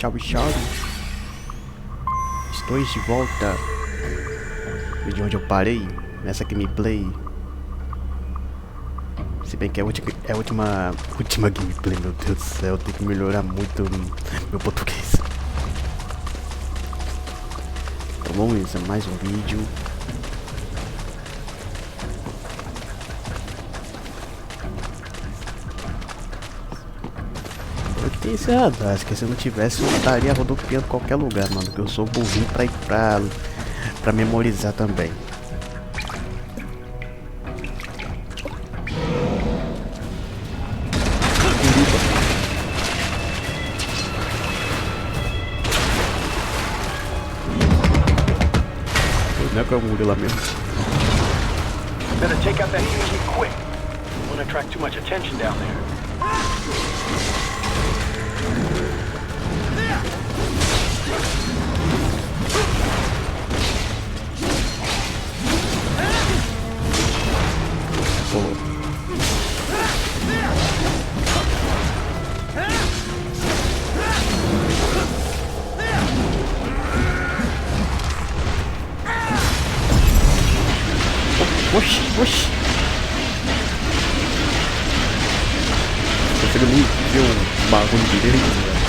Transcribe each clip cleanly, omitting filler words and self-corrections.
Salve, salve. Estou de volta de onde eu parei nessa gameplay. Se bem que é a última gameplay, meu Deus do céu, eu tenho que melhorar muito meu português. Então vamos a mais um vídeo. Eu que tenho esse radar, acho que se eu não tivesse eu estaria rodopiando em qualquer lugar, mano, porque eu sou burrinho pra memorizar também. Não é que eu muro lá mesmo. Better take out that huge quick. Won't attract too much attention down there. Oxi, oxi. Eu prefiro nem ver um bagulho direito, velho.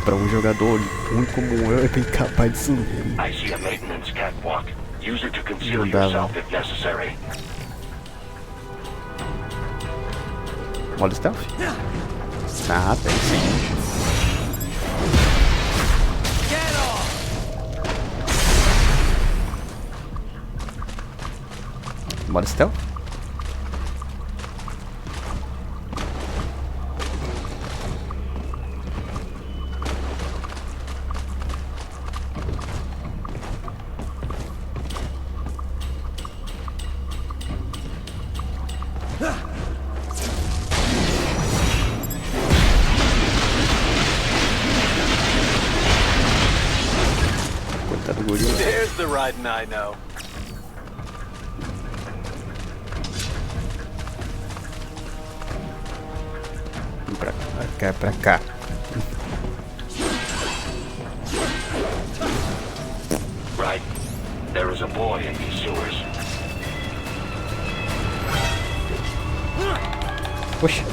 Pra um jogador ruim como eu, é bem capaz disso mesmo. I see a maintenance catwalk. Use it to conceal yourself if necessary. Modo stealth? Ah, tem sim. Modo stealth? There's the riding I know. Pra cá. Right. There is a boy in these sewers. Oxi.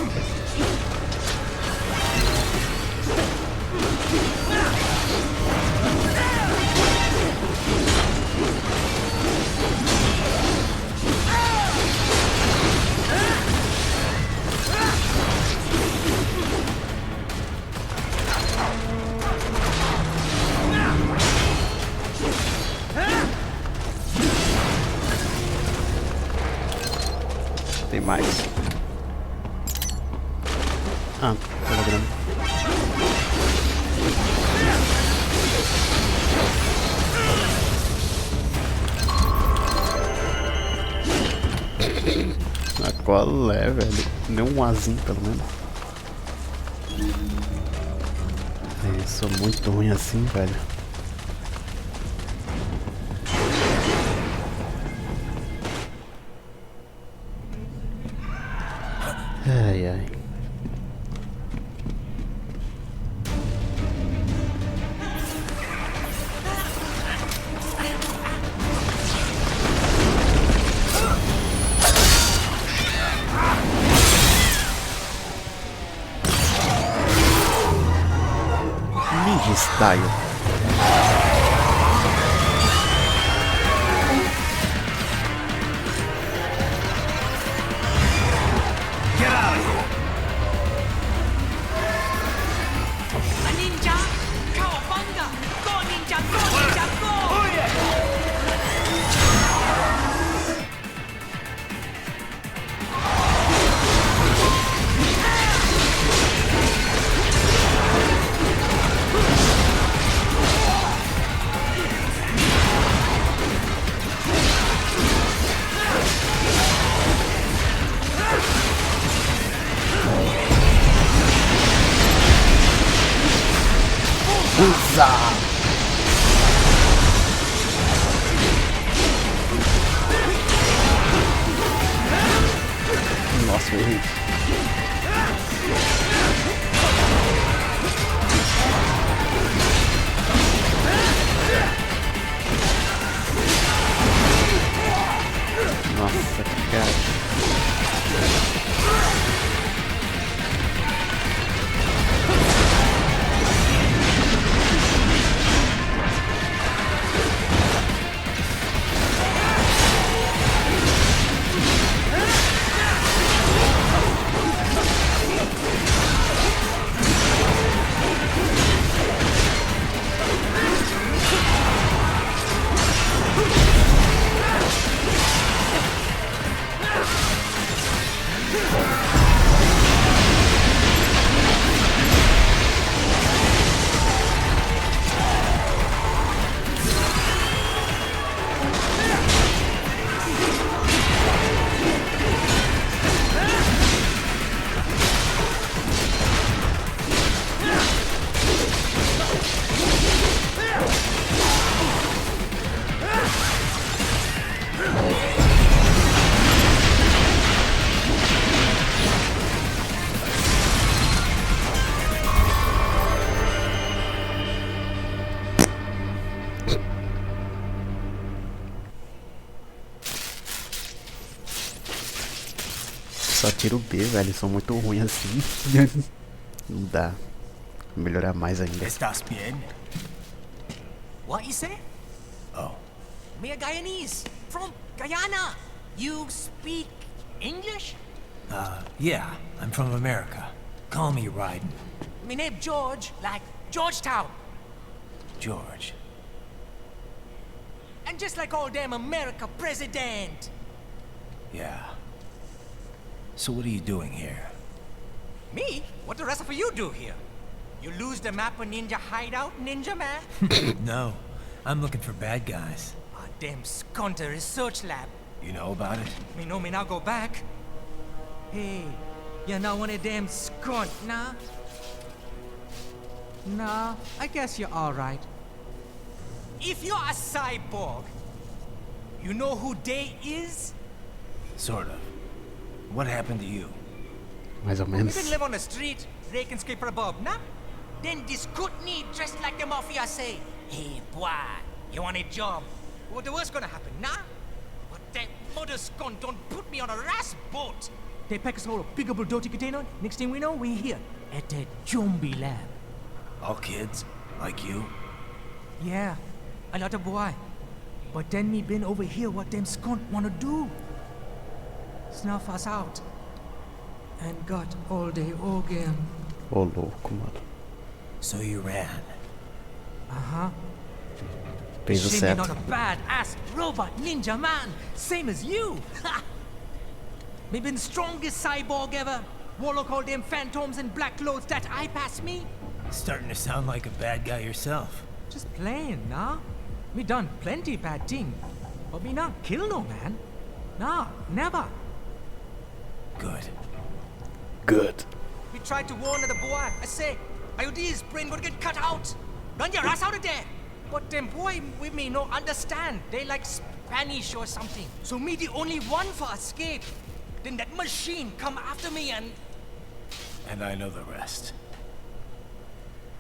Tem mais. Ah, holograma. Ah, qual é, velho? Nem um azinho, pelo menos. Eu sou muito ruim assim, velho. Ai, ai. Ninja Style. Usa! Nossa, eu errei. Nossa, cara. Só tiro B, velho. Eles são muito ruins assim. Não dá. Vou melhorar mais ainda. ¿Estás bien? What you say? Oh. Me a Guyanese from Guyana. You speak English? Yeah, I'm from America. Call me Ryden. Me name George, like Georgetown. George. And just like all damn America president. Yeah. So what are you doing here? Me? What the rest of you do here? You lose the map of Ninja Hideout, Ninja Man? No, I'm looking for bad guys. A damn skunter research lab. You know about it? Me know me now go back. Hey, you're not one of them skunt, nah? Nah, I guess you're alright. If you're a cyborg, you know who Day is? Sort of. What happened to you? Mais ou We menos. didn't live on the street, raking scraper above, nah? Then this Kootenai dressed like the mafia say, hey boy, you want a job? What the worst gonna happen, nah? But that mother skunt don't put me on a ras boat. They pack us all a pickable dirty container. Next thing we know, we're here at that zombie lab. All kids? Like you? Yeah, a lot of boy. But then me been over here what them skunt wanna do. Snuff us out. And got all day organ. Ô, louco, mano. So you ran. Uh-huh. Fez o Shame you're certo. not a bad-ass robot ninja man, same as you. Me been strongest cyborg ever. Warlock all them phantoms in black clothes that eye pass me. Starting to sound like a bad guy yourself. Just playing, nah? Me done plenty bad thing. But me not kill no man. Nah, never. Good. Good. We tried to warn the boy. I say, IOD's brain gonna get cut out. Run your ass out of there. But them boy with me no understand. They like Spanish or something. So me the only one for escape. Then that machine come after me and... And I know the rest.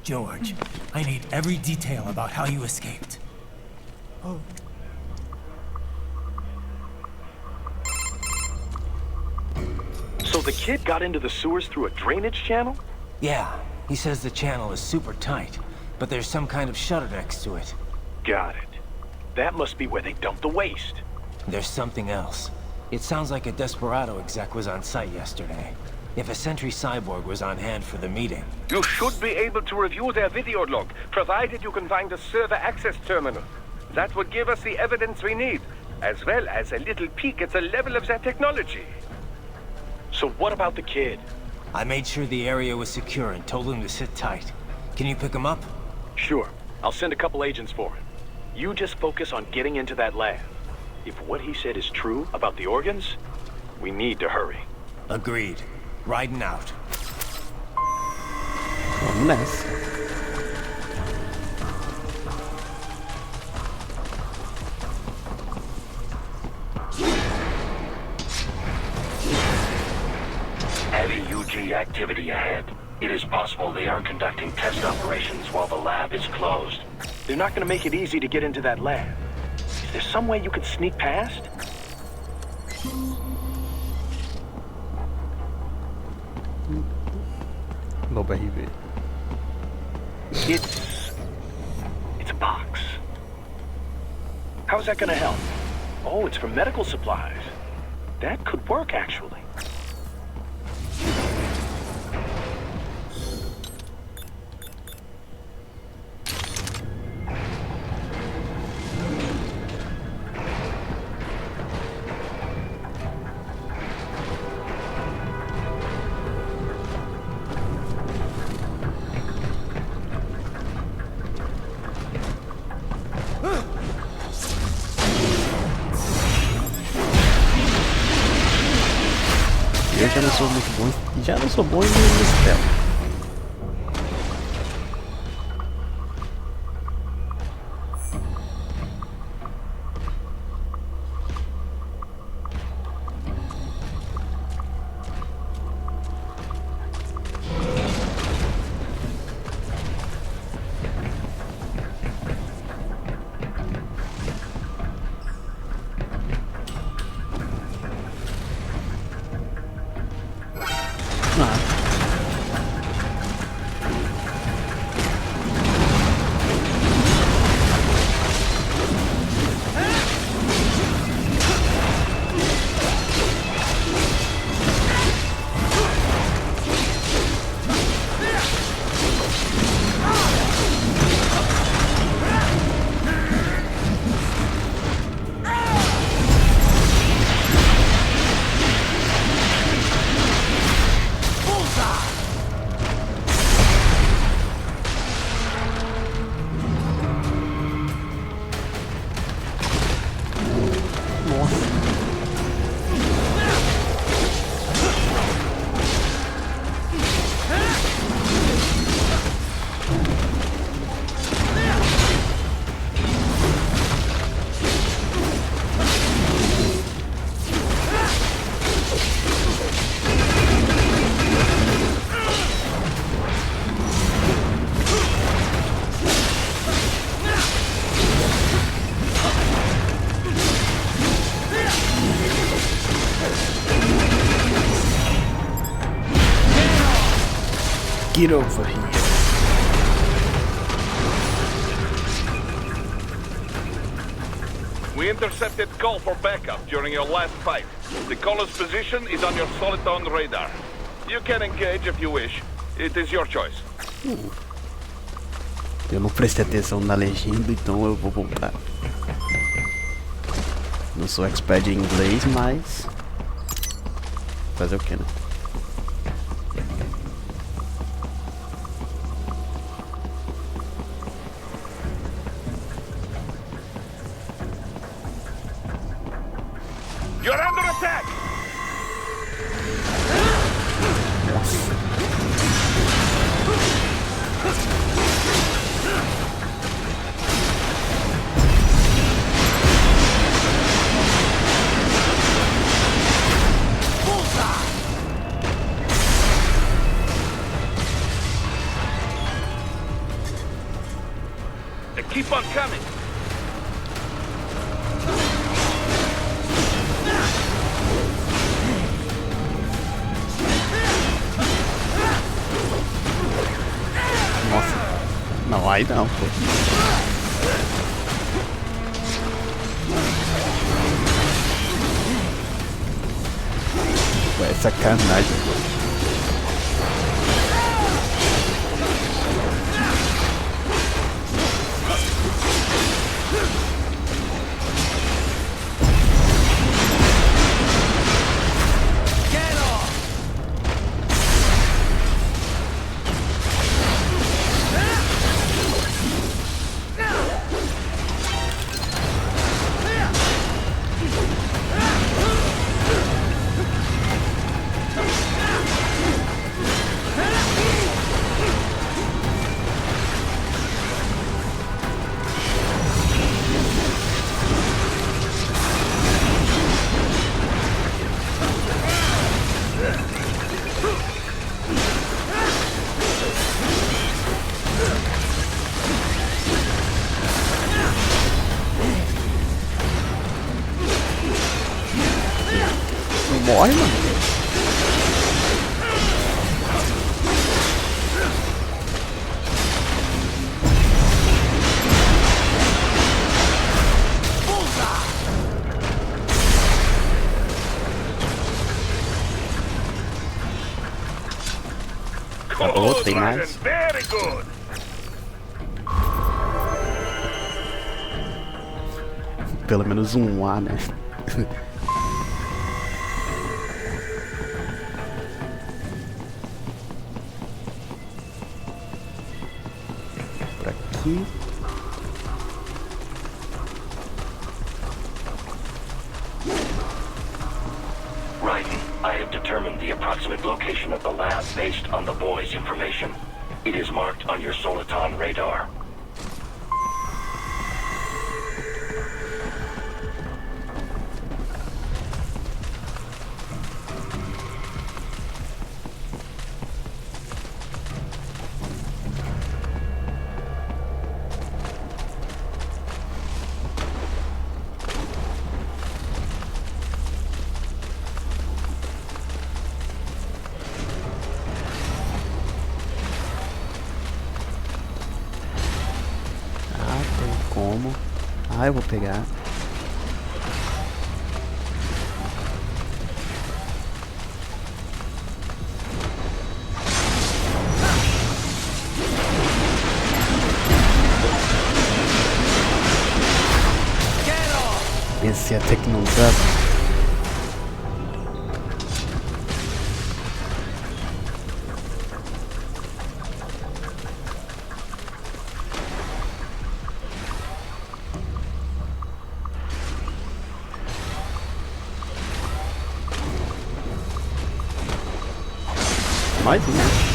George, I need every detail about how you escaped. Oh. So the kid got into the sewers through a drainage channel? Yeah, he says the channel is super tight, but there's some kind of shutter next to it. Got it. That must be where they dumped the waste. There's something else. It sounds like a Desperado exec was on site yesterday. If a Sentry Cyborg was on hand for the meeting. You should be able to review their video log, provided you can find a server access terminal. That would give us the evidence we need, as well as a little peek at the level of their technology. So what about the kid? I made sure the area was secure and told him to sit tight. Can you pick him up? Sure. I'll send a couple agents for him. You just focus on getting into that lab. If what he said is true about the organs, we need to hurry. Agreed. Riding out. Vamos nessa. Heavy UG activity ahead. It is possible they are conducting test operations while the lab is closed. They're not gonna make it easy to get into that lab. Is there some way you could sneak past? Lobo RV. It's a box. How's that gonna help? Oh, it's for medical supplies. That could work, actually. Eu já não sou muito bom, já não sou bom em stealth. Get over here. We intercepted call for backup during your last fight. The caller's position is on your Soliton radar. You can engage if you wish. It is your choice. Eu não prestei atenção na legenda, então eu vou voltar. Não sou expert em inglês, mas... fazer o que, né? You're under attack! They keep on coming! Não, aí não, pô. Pô, é sacanagem, pô. morre, mano. Oh, tem mais. Very good. Pelo menos um A, né? Por aqui. Right. I have determined the approximate location of the lab based on the boy's information. It is marked on your Soliton radar. Como? Ah, eu vou pegar. Esse até que não dá. Mais um.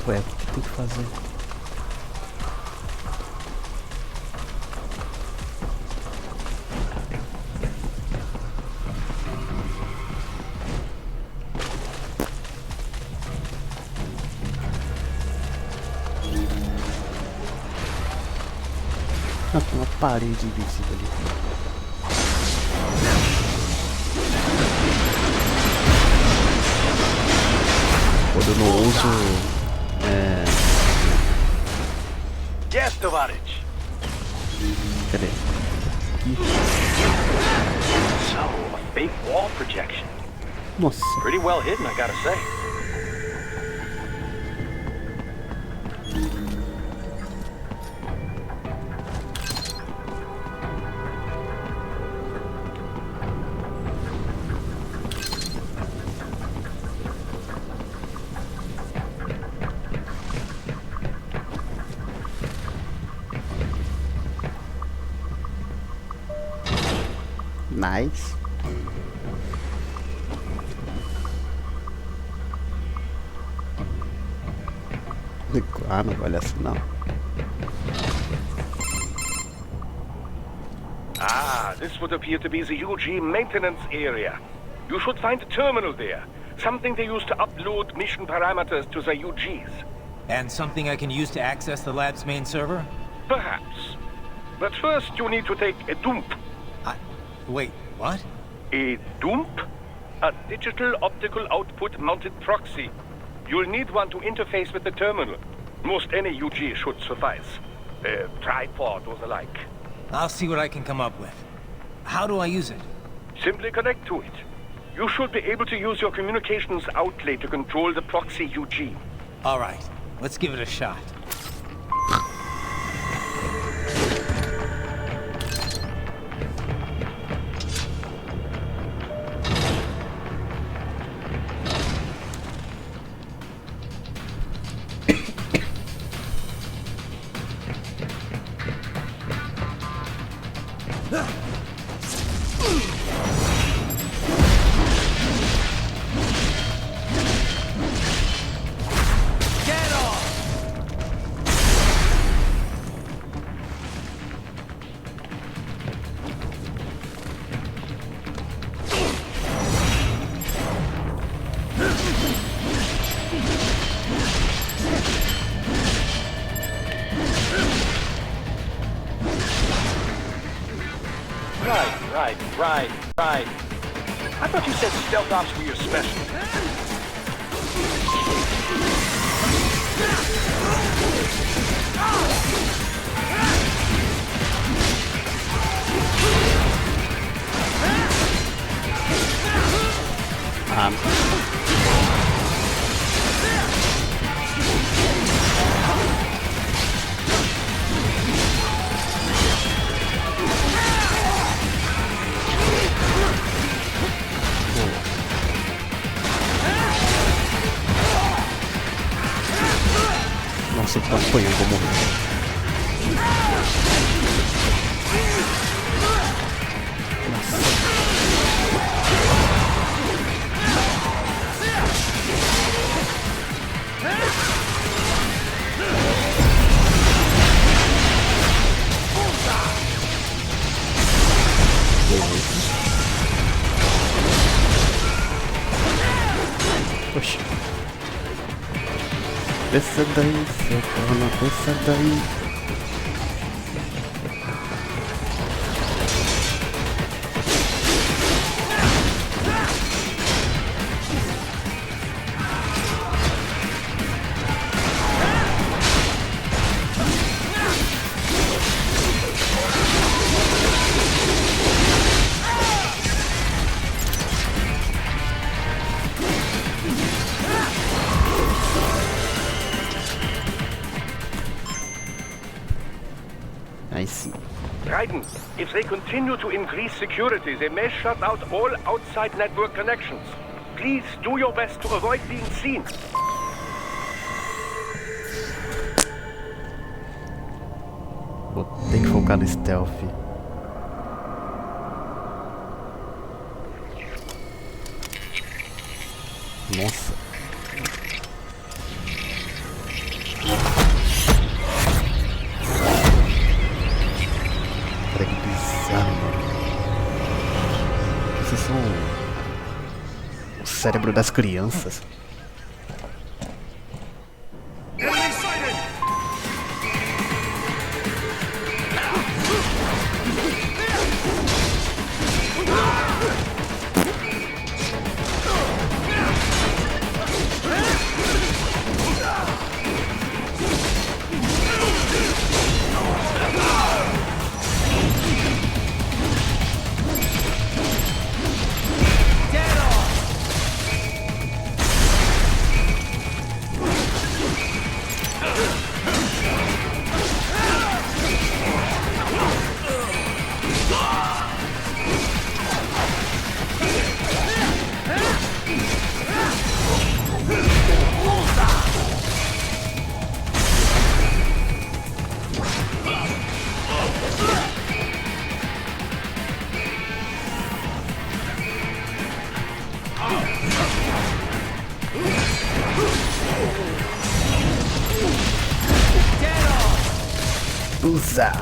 Ué, o que tem que fazer? Ah, tem uma parede invisível ali. Quando eu não uso... Yes, Tovarich. Cadê? Aqui. So, a fake wall projection. Nossa. Pretty well hidden, I gotta say. Nice. Ah, não vale assim não. Ah, this would appear to be the UG maintenance area. You should find a terminal there. Something they use to upload mission parameters to the UGs. And something I can use to access the lab's main server? Perhaps. But first you need to take a dump. Wait, what? A dump? A digital optical output mounted proxy. You'll need one to interface with the terminal. Most any UG should suffice. A tripod or the like. I'll see what I can come up with. How do I use it? Simply connect to it. You should be able to use your communications outlay to control the proxy UG. All right, let's give it a shot. Right. I thought you said stealth ops were your specialty. Nossa, ele tá apanhando, vou morrer. Oxi. Desça daí, seu corno, desça daí. Aí sim. Raiden, if they continue to increase security, they may shut out all outside network connections. Please do your best to avoid being seen. Vou ter que focar no stealth. Nossa. Cara, que bizarro, mano. Esses são o cérebro das crianças. Usa.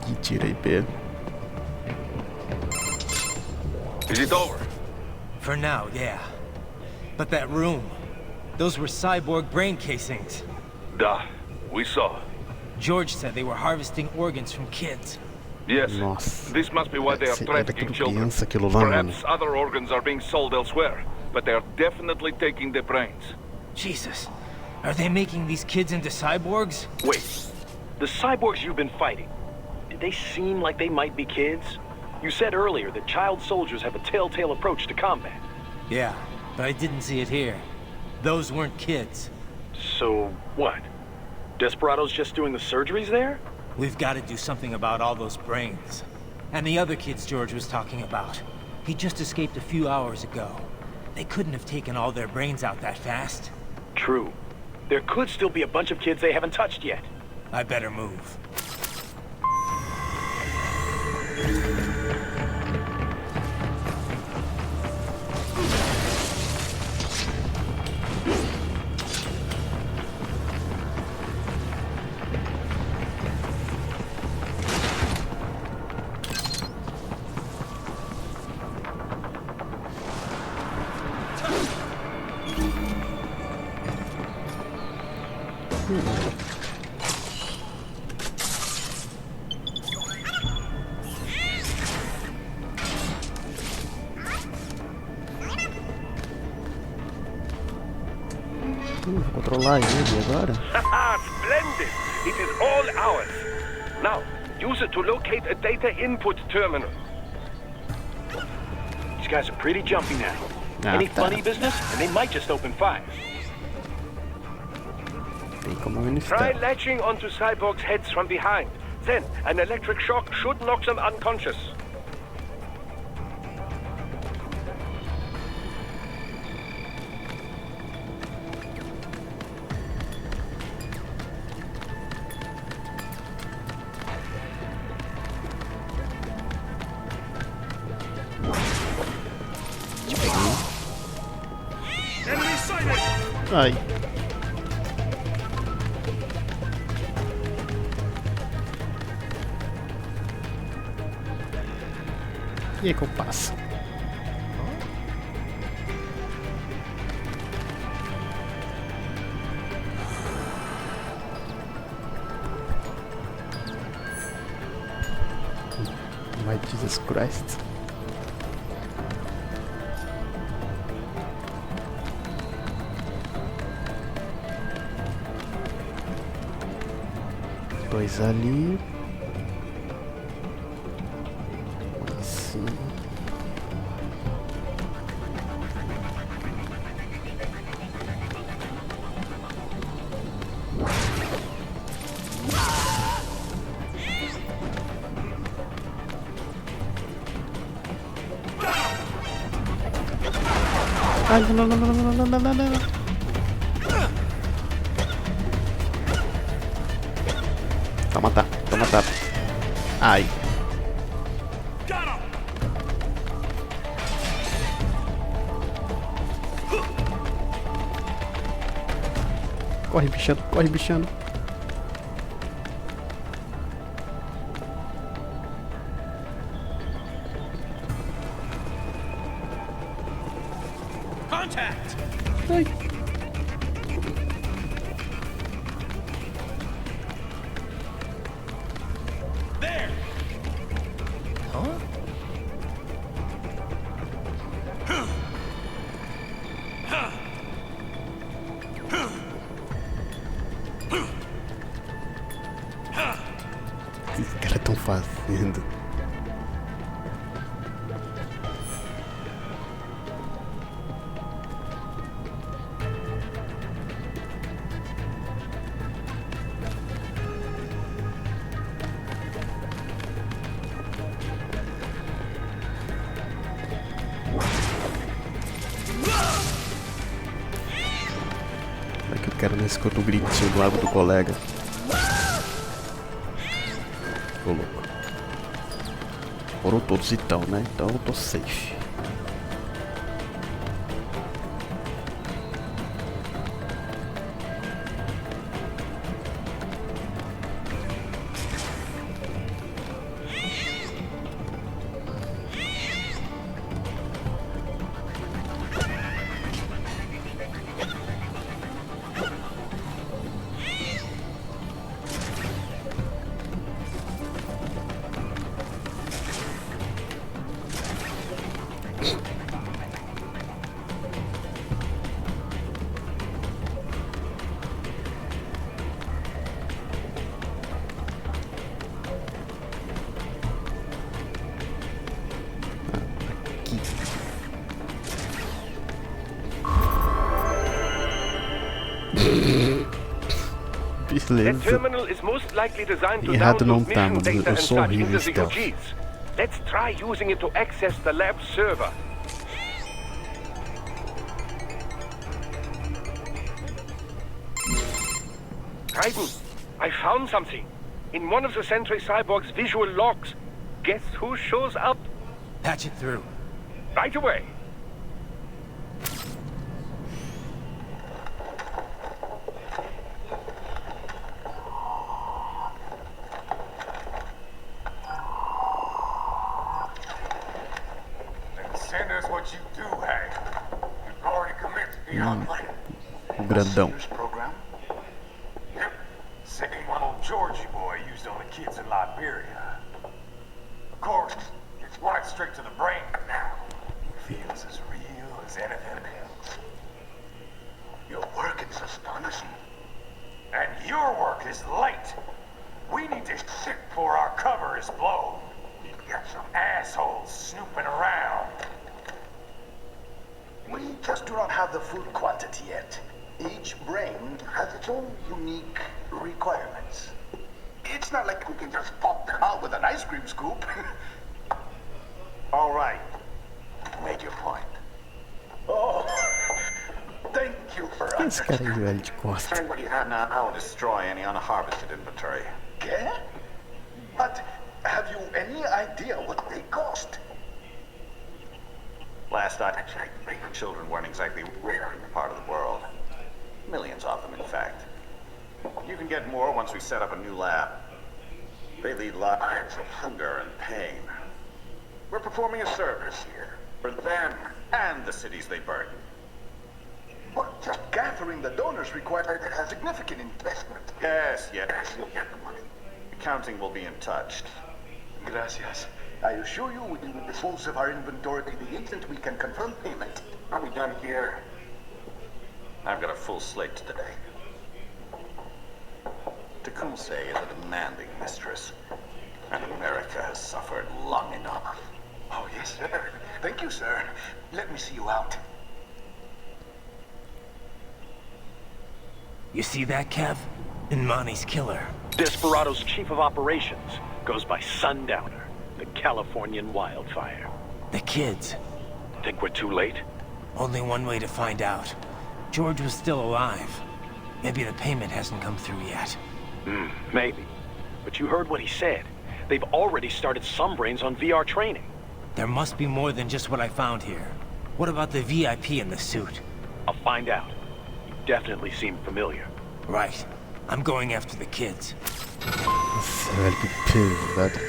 Que tira aí, Pedro. Is it over? For now, yeah. But that room, those were cyborg brain casings. Duh, we saw. George said they were harvesting organs from kids. Yes, Nossa. this must be why they are Era trafficking tudo children. criança aquilo lá, mano. Perhaps other organs are being sold elsewhere, but they are definitely taking the brains. Jesus. Are they making these kids into cyborgs? Wait, the cyborgs you've been fighting, did they seem like they might be kids? You said earlier that child soldiers have a telltale approach to combat. Yeah, but I didn't see it here. Those weren't kids. So, what? Desperado's just doing the surgeries there? We've got to do something about all those brains. And the other kids George was talking about. He just escaped a few hours ago. They couldn't have taken all their brains out that fast. True. There could still be a bunch of kids they haven't touched yet. I better move. controlar ele agora? Haha, splendid! It is all ours. Now, use it to locate a data input terminal. These guys are pretty jumpy now. Any tá. funny business, and they might just open fire. Tem como eu Try estar. latching onto cyborgs' heads from behind. Then, an electric shock should knock them unconscious. Ai. E aí que eu passo? My Jesus Christ. Dois ali. Assim. Ai, não, não, não, não, não, não, não, não. Toma tapa, toma tapa. Ai. Corre, bichano, corre, bichano. Contact! Ai. There! Huh? O que esses caras estão fazendo? É que eu quero nesse que eu tô gritinho do lado do colega. Ô louco. Foram todos então, né? Então eu tô safe. That Beleza. terminal is most likely designed to Errado não download tá, mission mas data eu and sou such horrível into em the stealth. UGs. Let's try using it to access the lab server. Titan, I found something. In one of the Sentry Cyborg's visual logs. Guess who shows up? Patch it through. Right away. Send us what you do, Hank. We've already commenced beyond plan. O grandão. Serious program? Yep. Same one old Georgie boy used on the kids in Liberia. Of course, it's right straight to the brain now. Feels as real as anything else. You're working It's astonishing. And your work is late. We need to ship before our cover is blown. You've got some assholes snooping around. We just do not have the food quantity yet. Each brain has its own unique requirements. It's not like we can just pop them out with an ice cream scoop. All right. Make your point. Oh, thank you for Esse cara aí, velho, de costa. understanding what you have now. I'll destroy any unharvested inventory. Okay? But have you any idea what they cost? Last I checked, children weren't exactly rare in the part of the world. Millions of them, in fact. You can get more once we set up a new lab. They lead lives of hunger and pain. We're performing a service here for them and the cities they burden. But just gathering the donors requires a significant investment. Yes, yes, you'll get the money. Accounting will be in touch. Gracias. I assure you we will dispose of our inventory the instant we can confirm payment. Are we done here? I've got a full slate today. Tecumseh is a demanding mistress, and America has suffered long enough. Oh, yes, sir. Thank you, sir. Let me see you out. You see that, Kev? Inmani's killer. Desperado's chief of operations goes by Sundowner, the Californian wildfire. The kids. Think we're too late? Only one way to find out. George was still alive. Maybe the payment hasn't come through yet. Maybe. But you heard what he said. They've already started some brains on VR training. There must be more than just what I found here. What about the VIP in the suit? I'll find out. You definitely seem familiar. Right. I'm going after the kids. Nossa, velho, que pesado.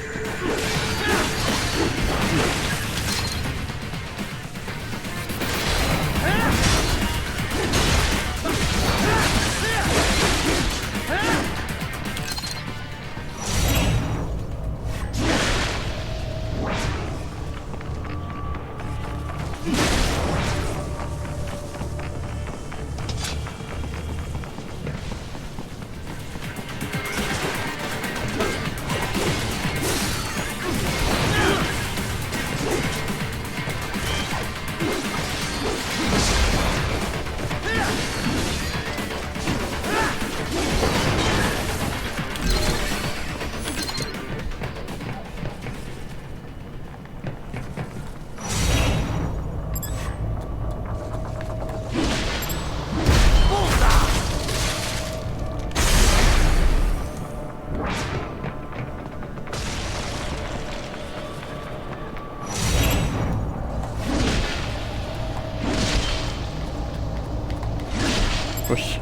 Oxi.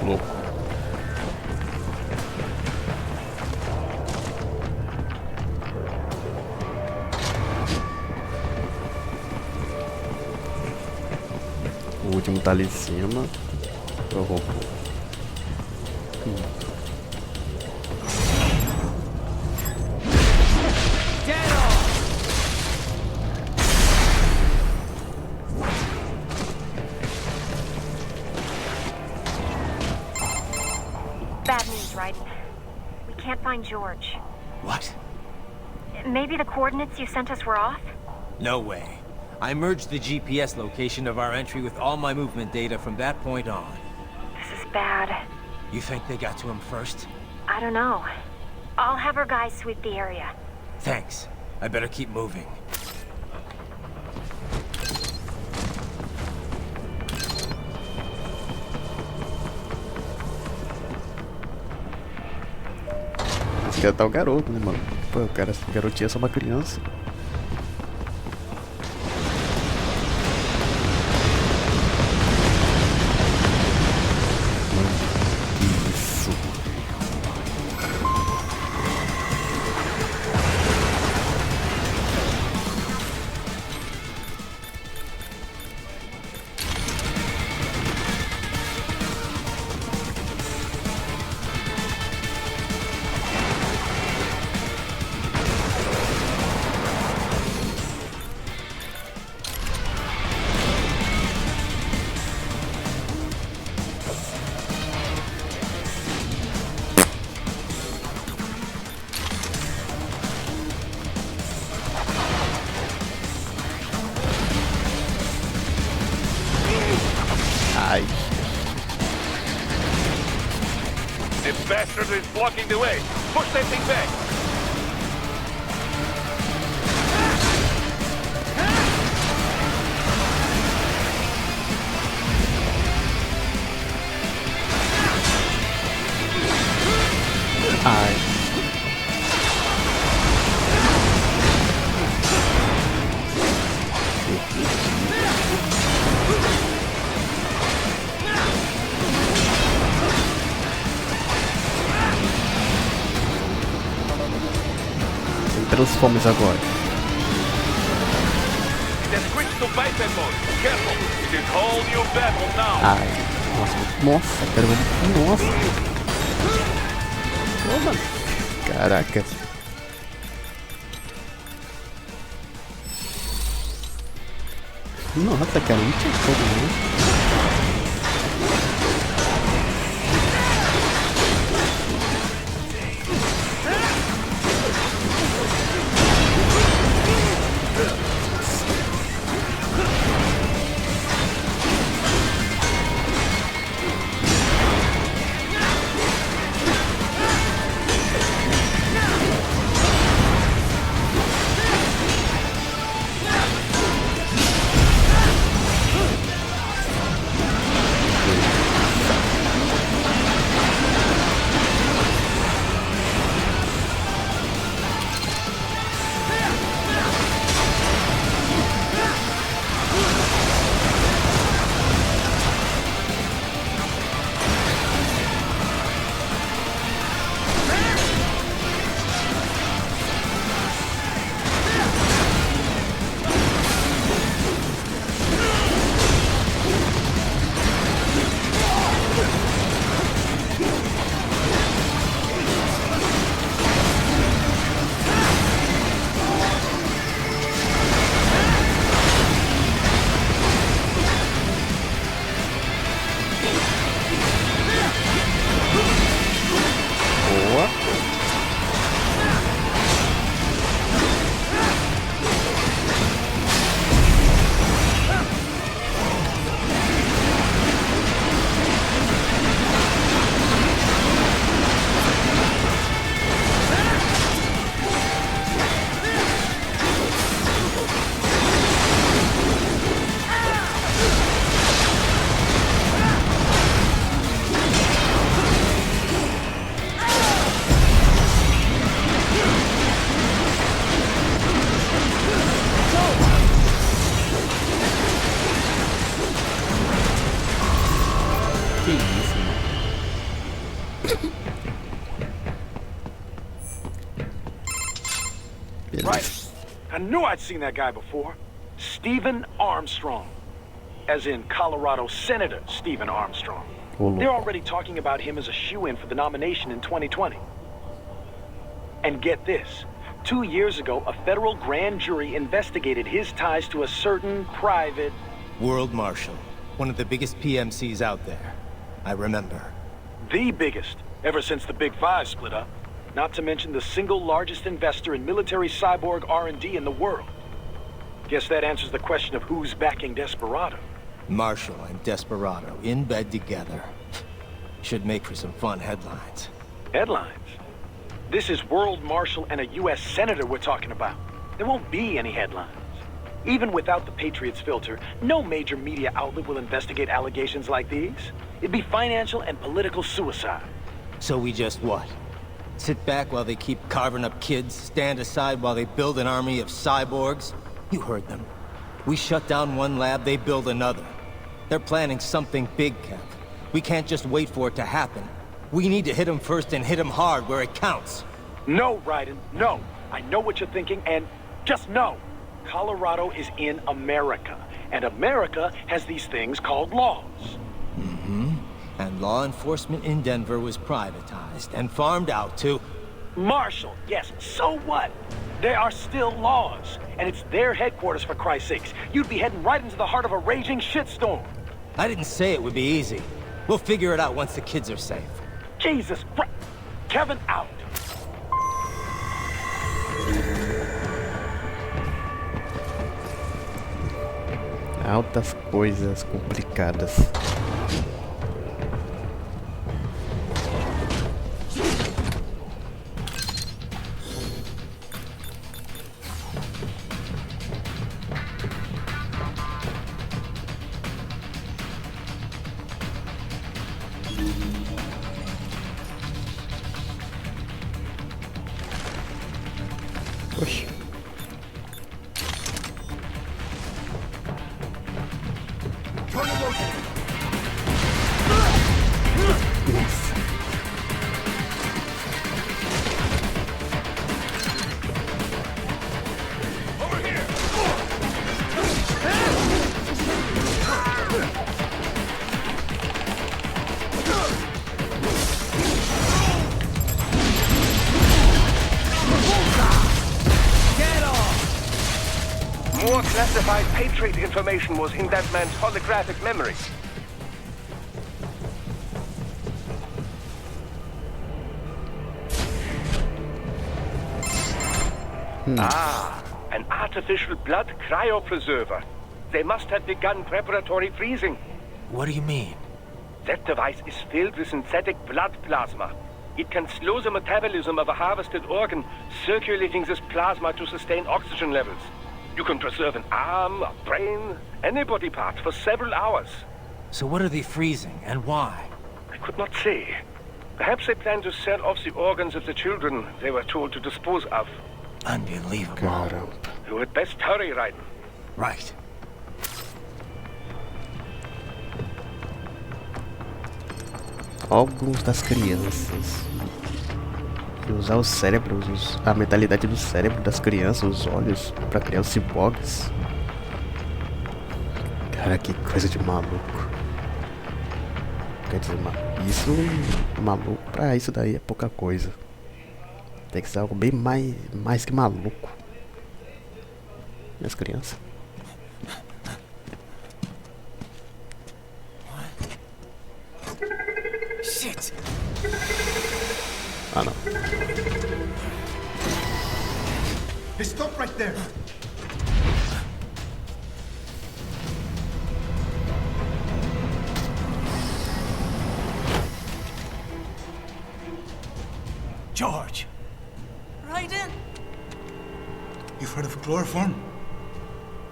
Louco. O último tá ali em cima. Eu vou. Bad news, Raiden. We can't find George. What? Maybe the coordinates you sent us were off? No way. I merged the GPS location of our entry with all my movement data from that point on. This is bad. You think they got to him first? I don't know. I'll have our guys sweep the area. Thanks. I better keep moving. Esse cara tá o garoto, né, mano? Pô, o cara, esse garotinho é só uma criança. Isso. The bastard is blocking the way. Push that thing back. Ai. Sem transformes agora. Then switch to biped mode. Careful. It is whole new battle now. Ai. Nossa, quero ver. Nossa. Toma. Caraca. Nossa, cara, não tinha como, né? Right. I knew I'd seen that guy before. Stephen Armstrong. As in Colorado Senator Stephen Armstrong. They're already talking about him as a shoo-in for the nomination in 2020. And get this. 2 years ago, a federal grand jury investigated his ties to a certain private... World Marshal. One of the biggest PMCs out there. I remember. The biggest, ever since the Big Five split up. Not to mention the single largest investor in military cyborg R&D in the world. Guess that answers the question of who's backing Desperado. Marshall and Desperado in bed together. Should make for some fun headlines. Headlines? This is World Marshal and a U.S. Senator we're talking about. There won't be any headlines. Even without the Patriots filter, no major media outlet will investigate allegations like these. It'd be financial and political suicide. So we just what? Sit back while they keep carving up kids, stand aside while they build an army of cyborgs? You heard them. We shut down one lab, they build another. They're planning something big, Kev. We can't just wait for it to happen. We need to hit them first and hit them hard where it counts. No, Raiden, no. I know what you're thinking, and just no. Colorado is in America, and America has these things called laws. Mm-hmm. And law enforcement in Denver was privatized and farmed out to... Marshall, yes, so what? There are still laws, and it's their headquarters, for Christ's sakes. You'd be heading right into the heart of a raging shitstorm. I didn't say it would be easy. We'll figure it out once the kids are safe. Jesus Christ. Kevin out. Altas coisas complicadas. Oxi. More classified Patriot information was in that man's holographic memory. Ah, an artificial blood cryopreserver. They must have begun preparatory freezing. What do you mean? That device is filled with synthetic blood plasma. It can slow the metabolism of a harvested organ, circulating this plasma to sustain oxygen levels. You can preserve an arm, a brain, any body part for several hours. So what are they freezing, and why? I could not say. Perhaps they plan to sell off the organs of the children they were told to dispose of. Unbelievable. Caramba. You had best hurry, Raiden. Right. Órgãos das crianças. E usar os cérebros, a mentalidade do cérebro das crianças, os olhos, pra criar os ciborgues. Cara, que coisa de maluco. Quer dizer, isso, maluco, pra isso daí é pouca coisa. Tem que ser algo bem mais que maluco. Minhas crianças. Shit! Ah, não. Hey, stop right there. George! Raiden? You've heard of chloroform?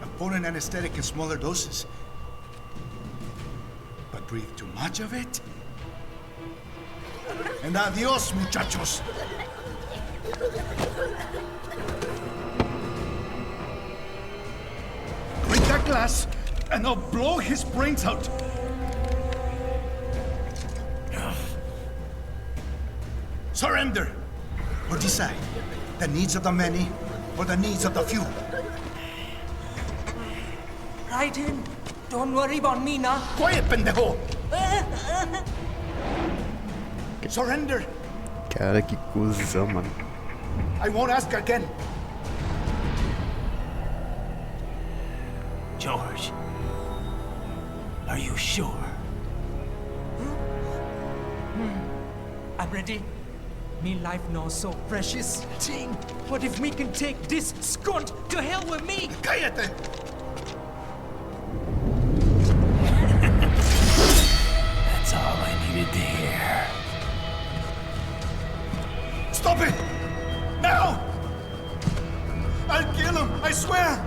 A potent anesthetic in smaller doses. But breathe too much of it? And adios, muchachos. Break that glass, and I'll blow his brains out. Surrender, or decide the needs of the many or the needs of the few. Raiden, don't worry about me now. Quiet, pendejo! Surrender. Cara, que cuzão, mano. I won't ask again. George. Are you sure? I'm ready. Me life now so precious. Ting, what if me can take this skunt to hell with me? Cállate! That's all I needed to hear. Stop it! Now! I'll kill him, I swear!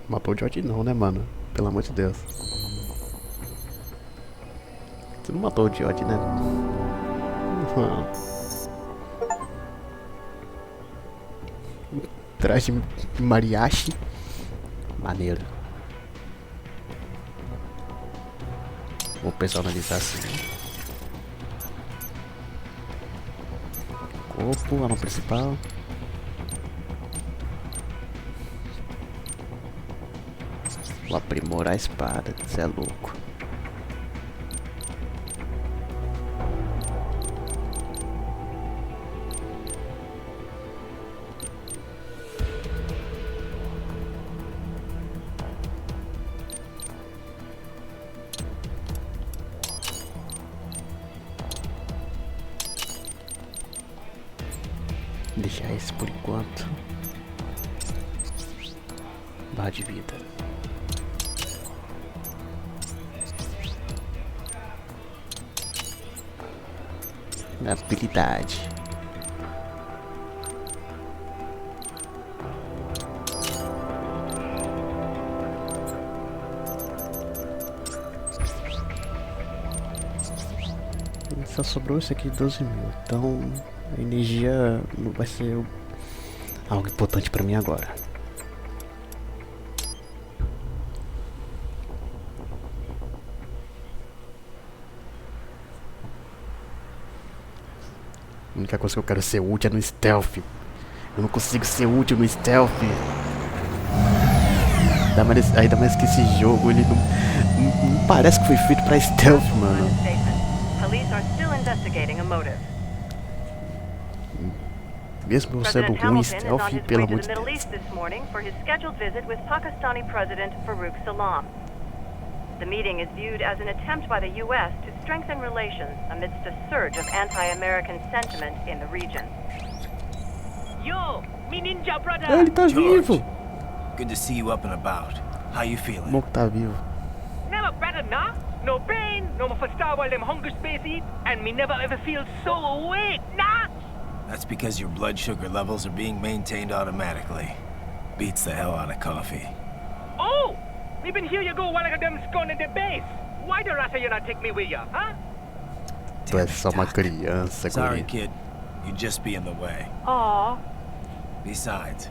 Matou o George não, né, mano? Pelo amor de Deus. Você não matou o George, né? Traje de mariachi. Maneiro. Vou personalizar assim. Corpo, arma principal. Vou aprimorar a espada, você é louco. deixar esse por enquanto. Barra de vida. Habilidade. Só sobrou esse aqui, 12 mil. Então a energia não vai ser algo importante pra mim agora. A única coisa que eu quero ser útil é no stealth. Eu não consigo ser útil no stealth. Ainda mais que esse jogo, ele não parece que foi feito pra stealth, mano. Mesmo eu sendo ruim em stealth, pelo amor de Deus. The meeting is viewed as an attempt by the U.S. to strengthen relations amidst a surge of anti-American sentiment in the region. Yo, me ninja brother. Ele tá vivo. Good to see you up and about. How you feeling? Bom que tá vivo. Never better, nah? No pain, no more star while them hunger space eat, and me never ever feel so awake, nah? That's because your blood sugar levels are being maintained automatically. Beats the hell out of coffee. Oh! Even here you go while I got them scone in the base. Why the rasta you not take me with ya, huh? Tu é só uma criança, Sorry, guri. kid. You'd just be in the way. Aw. Besides,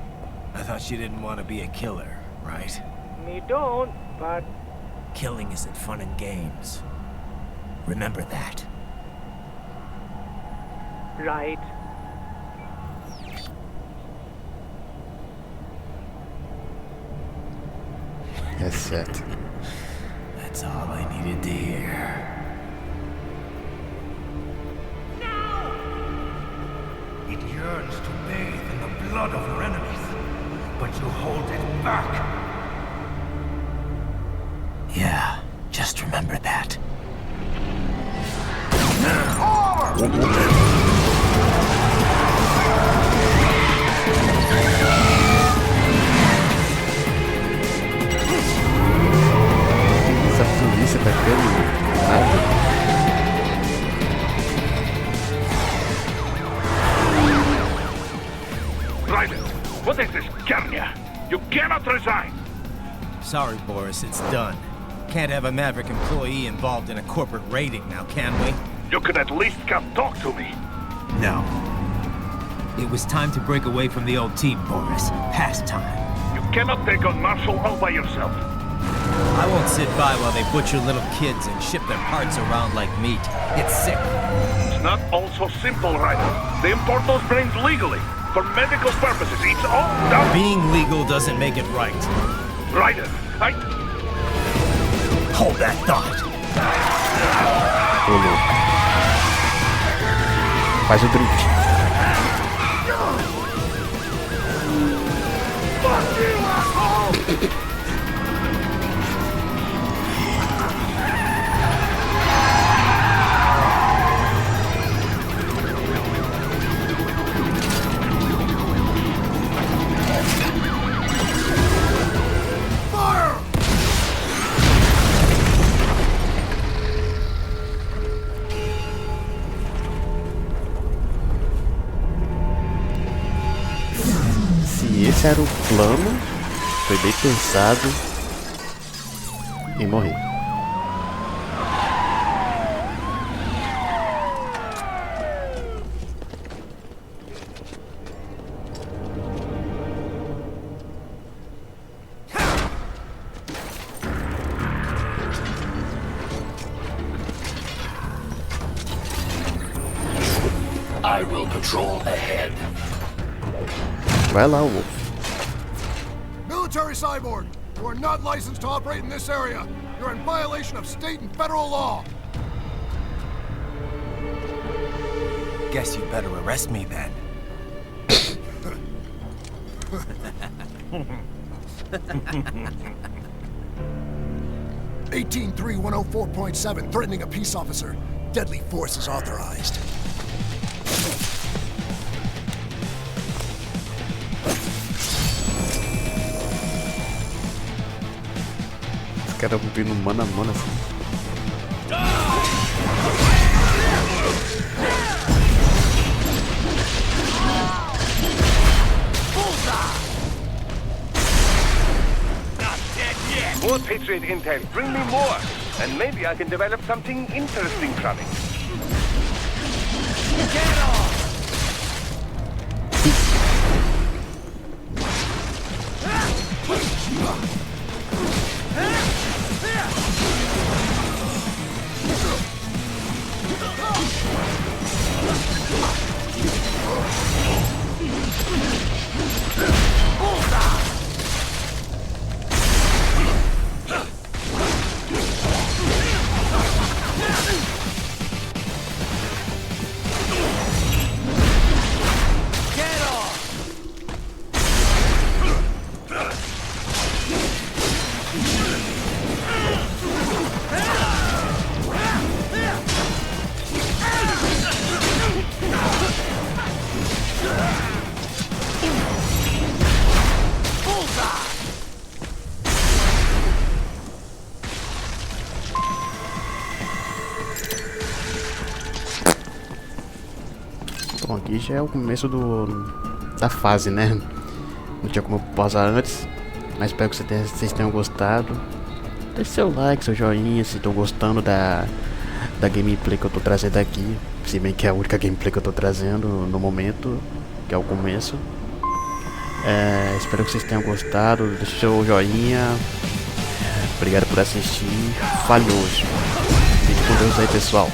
I thought you didn't want to be a killer, right? Me don't, but... Killing isn't fun and games. Remember that. Right. That's it. That's all I needed to hear. It yearns to bathe in the blood of your enemies, but you hold it back. Yeah, just remember that. Essa polícia tá ficando. Ryder, what is this, Kenya? You cannot resign. Sorry, Boris, it's done. Can't have a Maverick employee involved in a corporate raiding now, can we? You could at least come talk to me. No. It was time to break away from the old team, Boris. Past time. You cannot take on Marshall all by yourself. I won't sit by while they butcher little kids and ship their parts around like meat. It's sick. It's not all so simple, Ryder. They import those brains legally. For medical purposes, it's all done. Being legal doesn't make it right. Ryder, Hold that thought. Ô, louco. Faz o drift. Se esse era o plano, foi bem pensado em morrer. I will patrol ahead. Vai lá, Wolf. Military cyborg, you are not licensed to operate in this area. You're in violation of state and federal law. Guess you better arrest me then. 183-104.7, threatening a peace officer. Deadly force is authorized. caras vindo mano a mano assim. More Patriot intel. Bring me more. And maybe I can develop something interesting from it. Get off! Bom, aqui já é o começo da fase, né? Não tinha como eu pausar antes, mas espero que vocês tenham gostado. Deixe seu like, seu joinha, se estão gostando da gameplay que eu tô trazendo aqui. Se bem que é a única gameplay que eu tô trazendo no momento, que é o começo. Espero que vocês tenham gostado. Deixe seu joinha. Obrigado por assistir. Falhou. Fique com Deus aí, pessoal.